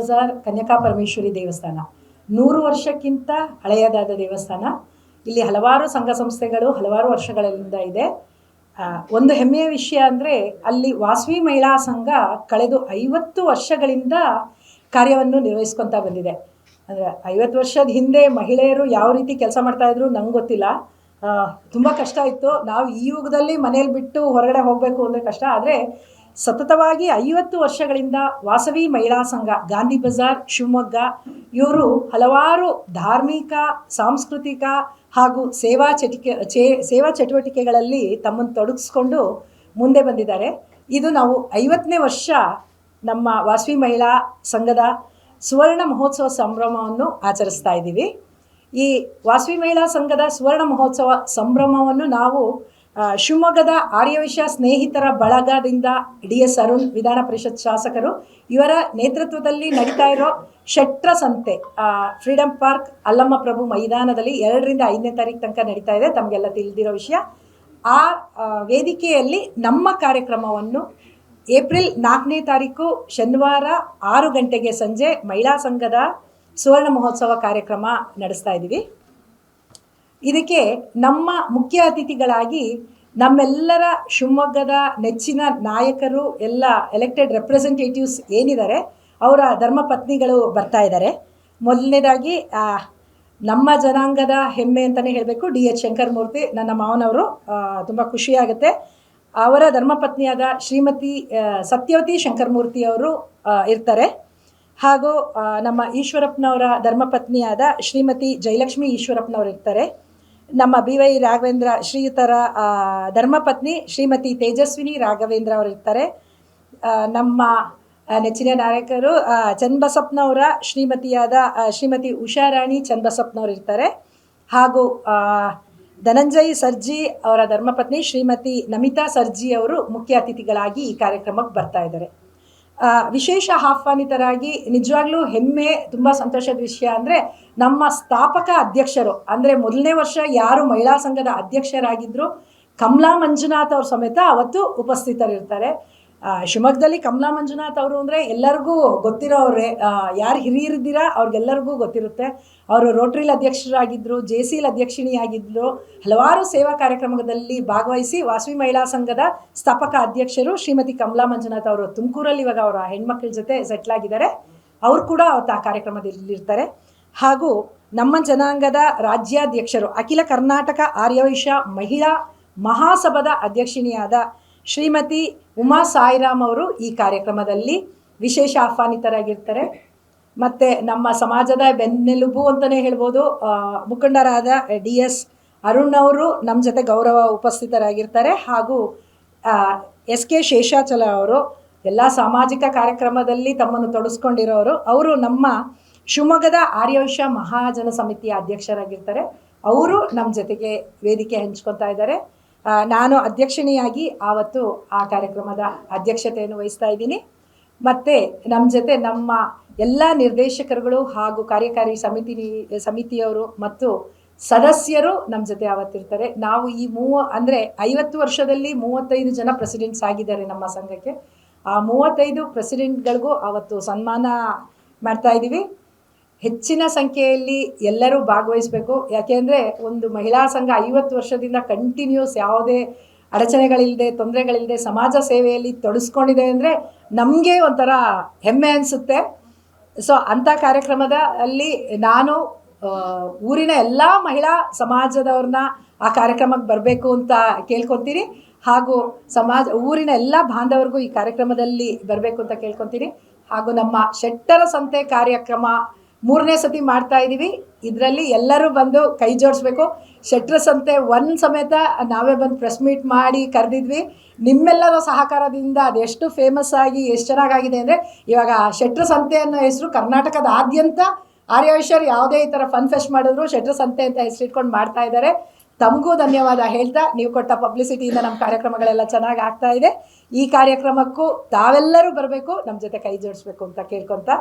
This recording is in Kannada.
ಬಜಾರ್ ಕನ್ಯಕಾ ಪರಮೇಶ್ವರಿ ದೇವಸ್ಥಾನ 100 ವರ್ಷಕ್ಕಿಂತ ಹಳೆಯದಾದ ದೇವಸ್ಥಾನ. ಇಲ್ಲಿ ಹಲವಾರು ಸಂಘ ಸಂಸ್ಥೆಗಳು ಹಲವಾರು ವರ್ಷಗಳಿಂದ ಇದೆ. ಒಂದು ಹೆಮ್ಮೆಯ ವಿಷಯ ಅಂದರೆ ಅಲ್ಲಿ ವಾಸವಿ ಮಹಿಳಾ ಸಂಘ ಕಳೆದ 50 ವರ್ಷಗಳಿಂದ ಕಾರ್ಯವನ್ನು ನಿರ್ವಹಿಸ್ಕೊತಾ ಬಂದಿದೆ. ಅಂದರೆ 50 ವರ್ಷದ ಹಿಂದೆ ಮಹಿಳೆಯರು ಯಾವ ರೀತಿ ಕೆಲಸ ಮಾಡ್ತಾಯಿದ್ರು ನಂಗೆ ಗೊತ್ತಿಲ್ಲ. ತುಂಬ ಕಷ್ಟ ಇತ್ತು. ನಾವು ಈ ಯುಗದಲ್ಲಿ ಮನೇಲಿ ಬಿಟ್ಟು ಹೊರಗಡೆ ಹೋಗಬೇಕು ಅಂದರೆ ಕಷ್ಟ. ಆದರೆ ಸತತವಾಗಿ 50 ವರ್ಷಗಳಿಂದ ವಾಸವಿ ಮಹಿಳಾ ಸಂಘ ಗಾಂಧಿ ಬಜಾರ್ ಶಿವಮೊಗ್ಗ ಇವರು ಹಲವಾರು ಧಾರ್ಮಿಕ, ಸಾಂಸ್ಕೃತಿಕ ಹಾಗೂ ಸೇವಾ ಚಟುವಟಿಕೆಗಳಲ್ಲಿ ತಮ್ಮನ್ನು ತೊಡಗಿಸ್ಕೊಂಡು ಮುಂದೆ ಬಂದಿದ್ದಾರೆ. ಇದು ನಾವು 50ನೇ ವರ್ಷ ನಮ್ಮ ವಾಸವಿ ಮಹಿಳಾ ಸಂಘದ ಸುವರ್ಣ ಮಹೋತ್ಸವ ಸಂಭ್ರಮವನ್ನು ಆಚರಿಸ್ತಾ ಇದ್ದೀವಿ. ಈ ವಾಸವಿ ಮಹಿಳಾ ಸಂಘದ ಸುವರ್ಣ ಮಹೋತ್ಸವ ಸಂಭ್ರಮವನ್ನು ನಾವು ಶಿವಮೊಗ್ಗದ ಆರ್ಯವೈಶ್ಯ ಸ್ನೇಹಿತರ ಬಳಗದಿಂದ DS ಅರುಣ್ ವಿಧಾನ ಪರಿಷತ್ ಶಾಸಕರು ಇವರ ನೇತೃತ್ವದಲ್ಲಿ ನಡೀತಾ ಇರೋ ಶೆಟ್ರ ಸಂತೆ ಫ್ರೀಡಮ್ ಪಾರ್ಕ್ ಅಲ್ಲಮ್ಮ ಪ್ರಭು ಮೈದಾನದಲ್ಲಿ 2ರಿಂದ 5ನೇ ತಾರೀಕು ತನಕ ನಡೀತಾ ಇದೆ. ತಮಗೆಲ್ಲ ತಿಳಿದಿರೋ ವಿಷಯ. ಆ ವೇದಿಕೆಯಲ್ಲಿ ನಮ್ಮ ಕಾರ್ಯಕ್ರಮವನ್ನು ಏಪ್ರಿಲ್ 4ನೇ ತಾರೀಕು ಶನಿವಾರ 6 ಗಂಟೆಗೆ ಸಂಜೆ ಮಹಿಳಾ ಸಂಘದ ಸುವರ್ಣ ಮಹೋತ್ಸವ ಕಾರ್ಯಕ್ರಮ ನಡೆಸ್ತಾ ಇದ್ದೀವಿ. ಇದಕ್ಕೆ ನಮ್ಮ ಮುಖ್ಯ ಅತಿಥಿಗಳಾಗಿ ನಮ್ಮೆಲ್ಲರ ಶಿವಮೊಗ್ಗದ ನೆಚ್ಚಿನ ನಾಯಕರು, ಎಲ್ಲ ಎಲೆಕ್ಟೆಡ್ ರೆಪ್ರೆಸೆಂಟೇಟಿವ್ಸ್ ಏನಿದ್ದಾರೆ ಅವರ ಧರ್ಮಪತ್ನಿಗಳು ಬರ್ತಾ ಇದ್ದಾರೆ. ಮೊದಲನೇದಾಗಿ ನಮ್ಮ ಜನಾಂಗದ ಹೆಮ್ಮೆ ಅಂತಲೇ ಹೇಳಬೇಕು, DH ಶಂಕರಮೂರ್ತಿ ನನ್ನ ಮಾವನವರು. ತುಂಬ ಖುಷಿಯಾಗುತ್ತೆ. ಅವರ ಧರ್ಮಪತ್ನಿಯಾದ ಶ್ರೀಮತಿ ಸತ್ಯವತಿ ಶಂಕರಮೂರ್ತಿಯವರು ಇರ್ತಾರೆ. ಹಾಗೂ ನಮ್ಮ ಈಶ್ವರಪ್ಪನವರ ಧರ್ಮಪತ್ನಿಯಾದ ಶ್ರೀಮತಿ ಜಯಲಕ್ಷ್ಮಿ ಈಶ್ವರಪ್ಪನವರು ಇರ್ತಾರೆ. ನಮ್ಮ BY ರಾಘವೇಂದ್ರ ಶ್ರೀಯುತರ ಧರ್ಮಪತ್ನಿ ಶ್ರೀಮತಿ ತೇಜಸ್ವಿನಿ ರಾಘವೇಂದ್ರ ಅವರು ಇರ್ತಾರೆ. ನಮ್ಮ ನೆಚ್ಚಿನ ನಾಯಕರು ಚನ್ನಬಸಪ್ಪನವರ ಶ್ರೀಮತಿಯಾದ ಶ್ರೀಮತಿ ಉಷಾರಾಣಿ ಚನ್ನಬಸಪ್ಪನವರು ಇರ್ತಾರೆ. ಹಾಗೂ ಧನಂಜಯ್ ಸರ್ಜಿ ಅವರ ಧರ್ಮಪತ್ನಿ ಶ್ರೀಮತಿ ನಮಿತಾ ಸರ್ಜಿ ಅವರು ಮುಖ್ಯ ಅತಿಥಿಗಳಾಗಿ ಈ ಕಾರ್ಯಕ್ರಮಕ್ಕೆ ಬರ್ತಾ ಇದ್ದಾರೆ. ವಿಶೇಷ ಆಹ್ವಾನಿತರಾಗಿ ನಿಜವಾಗ್ಲೂ ಹೆಮ್ಮೆ, ತುಂಬ ಸಂತೋಷದ ವಿಷಯ ಅಂದರೆ ನಮ್ಮ ಸ್ಥಾಪಕ ಅಧ್ಯಕ್ಷರು, ಅಂದರೆ ಮೊದಲನೇ ವರ್ಷ ಯಾರು ಮಹಿಳಾ ಸಂಘದ ಅಧ್ಯಕ್ಷರಾಗಿದ್ದರು ಕಮಲಾ ಮಂಜುನಾಥ್ ಅವ್ರ ಸಮೇತ ಅವತ್ತು ಉಪಸ್ಥಿತರಿರ್ತಾರೆ. ಶಿವಮೊಗ್ಗದಲ್ಲಿ ಕಮಲಾ ಮಂಜುನಾಥ್ ಅವರು ಅಂದರೆ ಎಲ್ಲರಿಗೂ ಗೊತ್ತಿರೋವ್ರೆ. ಯಾರು ಹಿರಿಯರಿದ್ದೀರಾ ಅವ್ರಿಗೆಲ್ಲರಿಗೂ ಗೊತ್ತಿರುತ್ತೆ. ಅವರು ರೋಟ್ರಿಲ್ ಅಧ್ಯಕ್ಷರಾಗಿದ್ದರು, JCL ಅಧ್ಯಕ್ಷಿಣಿಯಾಗಿದ್ದರು. ಹಲವಾರು ಸೇವಾ ಕಾರ್ಯಕ್ರಮದಲ್ಲಿ ಭಾಗವಹಿಸಿ ವಾಸವಿ ಮಹಿಳಾ ಸಂಘದ ಸ್ಥಾಪಕ ಅಧ್ಯಕ್ಷರು ಶ್ರೀಮತಿ ಕಮಲಾ ಮಂಜುನಾಥ್ ಅವರು ತುಮಕೂರಲ್ಲಿ ಇವಾಗ ಅವರ ಹೆಣ್ಮಕ್ಳ ಜೊತೆ ಸೆಟ್ಲ್ ಆಗಿದ್ದಾರೆ. ಅವರು ಕೂಡ ಅವತ್ತು ಆ ಕಾರ್ಯಕ್ರಮದಲ್ಲಿರ್ತಾರೆ. ಹಾಗೂ ನಮ್ಮ ಜನಾಂಗದ ರಾಜ್ಯಾಧ್ಯಕ್ಷರು ಅಖಿಲ ಕರ್ನಾಟಕ ಆರ್ಯವೈಶ್ಯ ಮಹಿಳಾ ಮಹಾಸಭಾದ ಅಧ್ಯಕ್ಷಿಣಿಯಾದ ಶ್ರೀಮತಿ ಉಮಾ ಸಾಯಿರಾಮ್ ಅವರು ಈ ಕಾರ್ಯಕ್ರಮದಲ್ಲಿ ವಿಶೇಷ ಆಹ್ವಾನಿತರಾಗಿರ್ತಾರೆ. ಮತ್ತು ನಮ್ಮ ಸಮಾಜದ ಬೆನ್ನೆಲುಬು ಅಂತಲೇ ಹೇಳ್ಬೋದು, ಮುಖಂಡರಾದ DS ಅರುಣ್ ಅವರು ನಮ್ಮ ಜೊತೆ ಗೌರವ ಉಪಸ್ಥಿತರಾಗಿರ್ತಾರೆ. ಹಾಗೂ SK ಶೇಷಾಚಲ ಅವರು ಎಲ್ಲ ಸಾಮಾಜಿಕ ಕಾರ್ಯಕ್ರಮದಲ್ಲಿ ತಮ್ಮನ್ನು ತೊಡಗಿಸ್ಕೊಂಡಿರೋರು. ಅವರು ನಮ್ಮ ಶಿವಮೊಗ್ಗದ ಆರ್ಯವೈಶ್ಯ ಮಹಾಜನ ಸಮಿತಿಯ ಅಧ್ಯಕ್ಷರಾಗಿರ್ತಾರೆ. ಅವರು ನಮ್ಮ ಜೊತೆಗೆ ವೇದಿಕೆ ಹಂಚ್ಕೊತಾ ಇದ್ದಾರೆ. ನಾನು ಅಧ್ಯಕ್ಷಿಣಿಯಾಗಿ ಆವತ್ತು ಆ ಕಾರ್ಯಕ್ರಮದ ಅಧ್ಯಕ್ಷತೆಯನ್ನು ವಹಿಸ್ತಾ ಇದ್ದೀನಿ. ಮತ್ತು ನಮ್ಮ ಜೊತೆ ನಮ್ಮ ಎಲ್ಲ ನಿರ್ದೇಶಕರುಗಳು ಹಾಗೂ ಕಾರ್ಯಕಾರಿ ಸಮಿತಿಯವರು ಮತ್ತು ಸದಸ್ಯರು ನಮ್ಮ ಜೊತೆ ಆವತ್ತಿರ್ತಾರೆ. ನಾವು ಈ 50 ವರ್ಷದಲ್ಲಿ 35 ಜನ ಪ್ರೆಸಿಡೆಂಟ್ಸ್ ಆಗಿದ್ದಾರೆ ನಮ್ಮ ಸಂಘಕ್ಕೆ. ಆ 35 ಪ್ರೆಸಿಡೆಂಟ್ಗಳಿಗೂ ಆವತ್ತು ಸನ್ಮಾನ ಮಾಡ್ತಾ ಇದ್ದೀವಿ. ಹೆಚ್ಚಿನ ಸಂಖ್ಯೆಯಲ್ಲಿ ಎಲ್ಲರೂ ಭಾಗವಹಿಸಬೇಕು. ಯಾಕೆಂದರೆ ಒಂದು ಮಹಿಳಾ ಸಂಘ 50 ವರ್ಷದಿಂದ ಕಂಟಿನ್ಯೂಸ್ ಯಾವುದೇ ಅಡಚಣೆಗಳಿಲ್ಲದೆ, ತೊಂದರೆಗಳಿಲ್ಲದೆ ಸಮಾಜ ಸೇವೆಯಲ್ಲಿ ತೊಡಗಿಸ್ಕೊಂಡಿದೆ ಅಂದರೆ ನಮಗೆ ಒಂಥರ ಹೆಮ್ಮೆ ಅನಿಸುತ್ತೆ. ಸೊ ಅಂಥ ಕಾರ್ಯಕ್ರಮದಲ್ಲಿ ನಾನು ಊರಿನ ಎಲ್ಲ ಮಹಿಳಾ ಸಮಾಜದವ್ರನ್ನ ಆ ಕಾರ್ಯಕ್ರಮಕ್ಕೆ ಬರಬೇಕು ಅಂತ ಕೇಳ್ಕೊತೀನಿ. ಹಾಗೂ ಊರಿನ ಎಲ್ಲ ಬಾಂಧವರಿಗೂ ಈ ಕಾರ್ಯಕ್ರಮದಲ್ಲಿ ಬರಬೇಕು ಅಂತ ಕೇಳ್ಕೊತೀನಿ. ಹಾಗೂ ನಮ್ಮ ಶೆಟ್ಟರ ಸಂತೆ ಕಾರ್ಯಕ್ರಮ 3ನೇ ಸತಿ ಮಾಡ್ತಾ ಇದ್ದೀವಿ. ಇದರಲ್ಲಿ ಎಲ್ಲರೂ ಬಂದು ಕೈ ಜೋಡಿಸ್ಬೇಕು. ಶೆಟ್ರ ಸಂತೆ ಸಮೇತ ನಾವೇ ಬಂದು ಪ್ರೆಸ್ ಮೀಟ್ ಮಾಡಿ ಕರೆದಿದ್ವಿ. ನಿಮ್ಮೆಲ್ಲರ ಸಹಕಾರದಿಂದ ಅದೆಷ್ಟು ಫೇಮಸ್ ಆಗಿ ಎಷ್ಟು ಚೆನ್ನಾಗಾಗಿದೆ ಅಂದರೆ ಇವಾಗ ಶೆಟ್ರ ಸಂತೆ ಅನ್ನೋ ಹೆಸರು ಕರ್ನಾಟಕದಾದ್ಯಂತ ಆರ್ಯವೈಶ್ಯರು ಯಾವುದೇ ಈ ಥರ ಫನ್ ಫೆಸ್ಟ್ ಮಾಡಿದ್ರು ಶೆಟ್ರ ಸಂತೆ ಅಂತ ಹೆಸರಿಟ್ಕೊಂಡು ಮಾಡ್ತಾ ಇದ್ದಾರೆ. ತಮಗೂ ಧನ್ಯವಾದ ಹೇಳ್ತಾ, ನೀವು ಕೊಟ್ಟ ಪಬ್ಲಿಸಿಟಿಯಿಂದ ನಮ್ಮ ಕಾರ್ಯಕ್ರಮಗಳೆಲ್ಲ ಚೆನ್ನಾಗಿ ಆಗ್ತಾ ಇದೆ. ಈ ಕಾರ್ಯಕ್ರಮಕ್ಕೂ ತಾವೆಲ್ಲರೂ ಬರಬೇಕು, ನಮ್ಮ ಜೊತೆ ಕೈ ಜೋಡಿಸ್ಬೇಕು ಅಂತ ಕೇಳ್ಕೊತಾ